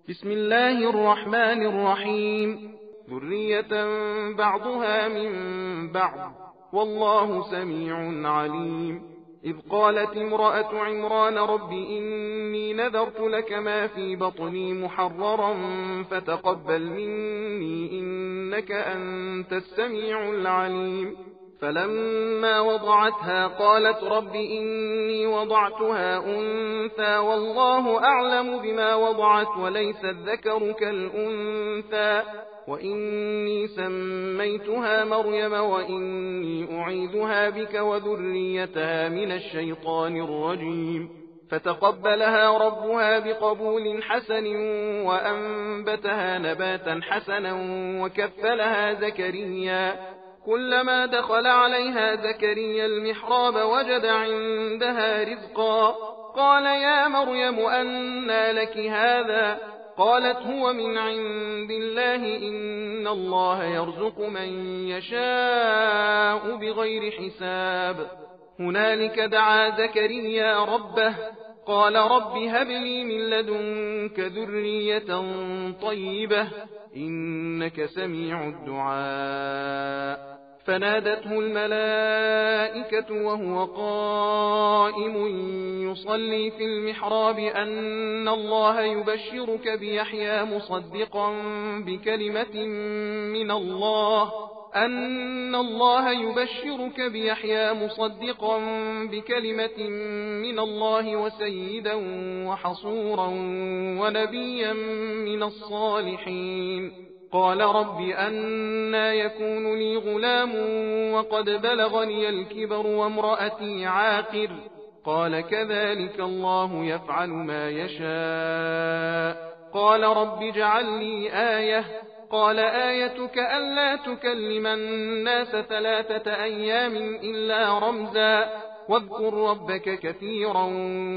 بسم الله الرحمن الرحيم. ذرية بعضها من بعض والله سميع عليم. إذ قالت امرأة عمران رب إني نذرت لك ما في بطني محررا فتقبل مني إنك أنت السميع العليم. فلما وضعتها قالت رب إني وضعتها أنثى والله أعلم بما وضعت وليس الذكر كالأنثى وإني سميتها مريم وإني أعيذها بك وذريتها من الشيطان الرجيم. فتقبلها ربها بقبول حسن وأنبتها نباتا حسنا وكفلها زكريا. كلما دخل عليها زكريا المحراب وجد عندها رزقا قال يا مريم أنى لك هذا؟ قالت هو من عند الله إن الله يرزق من يشاء بغير حساب. هنالك دعا زكريا ربه قال رب هب لي من لدنك ذرية طيبة إنك سميع الدعاء. فنادته الملائكة وهو قائم يصلي في المحراب أن الله يبشرك بيحيى مصدقا بكلمة من الله وسيدا وحصورا ونبيا من الصالحين. قال رب أنى يكون لي غلام وقد بلغني الكبر وامرأتي عاقر؟ قال كذلك الله يفعل ما يشاء. قال رب اجعل لي آية. قال آيتك ألا تكلم الناس 3 أيام إلا رمزا واذكر ربك كثيرا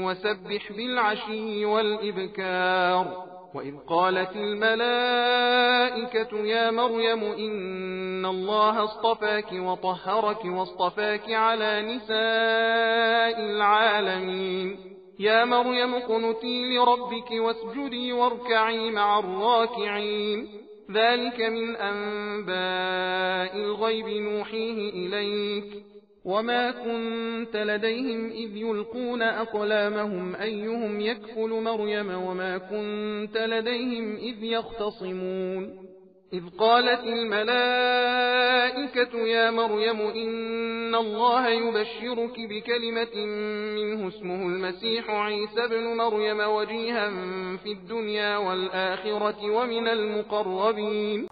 وسبح بالعشي والإبكار. وإذ قالت الملائكة يا مريم إن الله اصطفاك وطهرك واصطفاك على نساء العالمين. يا مريم اقنتي لربك واسجدي واركعي مع الراكعين. ذلك من أنباء الغيب نوحيه إليك وما كنت لديهم إذ يلقون أقلامهم أيهم يكفل مريم وما كنت لديهم إذ يختصمون. إذ قالت الملائكة يا مريم إن الله يبشرك بكلمة منه اسمه المسيح عيسى ابن مريم وجيها في الدنيا والآخرة ومن المقربين।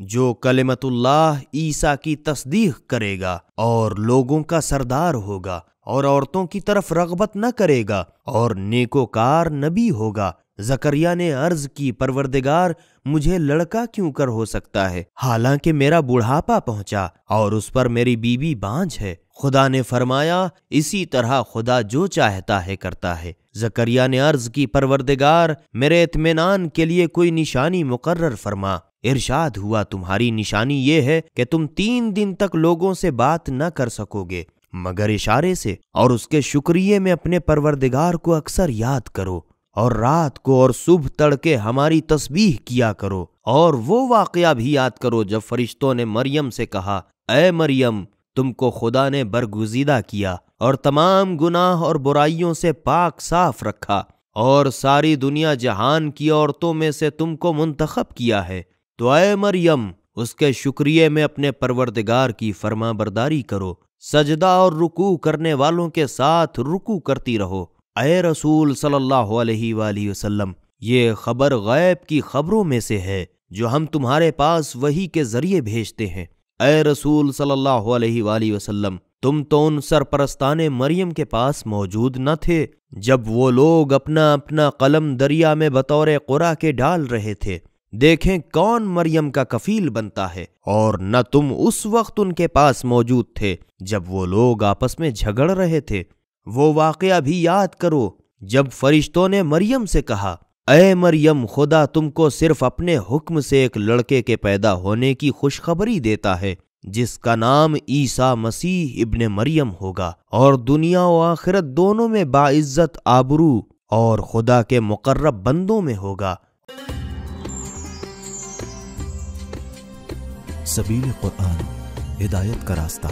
جو کلمت اللہ عیسیٰ کی تصدیق کرے گا اور لوگوں کا سردار ہوگا اور عورتوں کی طرف رغبت نہ کرے گا اور نیکوکار نبی ہوگا۔ زکریا نے عرض کی، پروردگار مجھے لڑکا کیوں کر ہو سکتا ہے، حالانکہ میرا بڑھاپا پہنچا اور اس پر میری بیوی بانجھ ہے۔ خدا نے فرمایا، اسی طرح خدا جو چاہتا ہے کرتا ہے۔ زکریا نے عرض کی، پروردگار میرے اطمینان کے لیے کوئی نشانی مقرر فرما۔ ارشاد ہوا، تمہاری نشانی یہ ہے کہ تم 3 دن تک لوگوں سے بات نہ کر سکو گے مگر اشارے سے، اور اس کے شکریے میں اپنے پروردگار کو اکثر یاد کرو، اور رات کو اور صبح تڑکے ہماری تسبیح کیا کرو۔ اور وہ واقعہ بھی یاد کرو جب فرشتوں نے مریم سے کہا، اے مریم تم کو خدا نے برگزیدہ کیا اور تمام گناہ اور برائیوں سے پاک صاف رکھا، اور ساری دنیا جہان کی عورتوں میں سے تم کو منتخب کیا ہے، تو اے مریم اس کے شکریے میں اپنے پروردگار کی فرما برداری کرو، سجدہ اور رکوع کرنے والوں کے ساتھ رکوع کرتی رہو۔ اے رسول صلی اللہ علیہ وآلہ وسلم، یہ خبر غیب کی خبروں میں سے ہے جو ہم تمہارے پاس وحی کے ذریعے بھیجتے ہیں۔ اے رسول صلی اللہ علیہ وآلہ وسلم، تم تو ان سرپرستان مریم کے پاس موجود نہ تھے جب وہ لوگ اپنا اپنا قلم دریا میں بطور قرعہ کے ڈال رہے تھے، دیکھیں کون مریم کا کفیل بنتا ہے، اور نہ تم اس وقت ان کے پاس موجود تھے جب وہ لوگ آپس میں جھگڑ رہے تھے۔ وہ واقعہ بھی یاد کرو جب فرشتوں نے مریم سے کہا، اے مریم خدا تم کو صرف اپنے حکم سے ایک لڑکے کے پیدا ہونے کی خوشخبری دیتا ہے جس کا نام عیسیٰ مسیح ابن مریم ہوگا، اور دنیا و آخرت دونوں میں باعزت آبرو اور خدا کے مقرب بندوں میں ہوگا۔ سبیل قرآن، ہدایت کا راستہ۔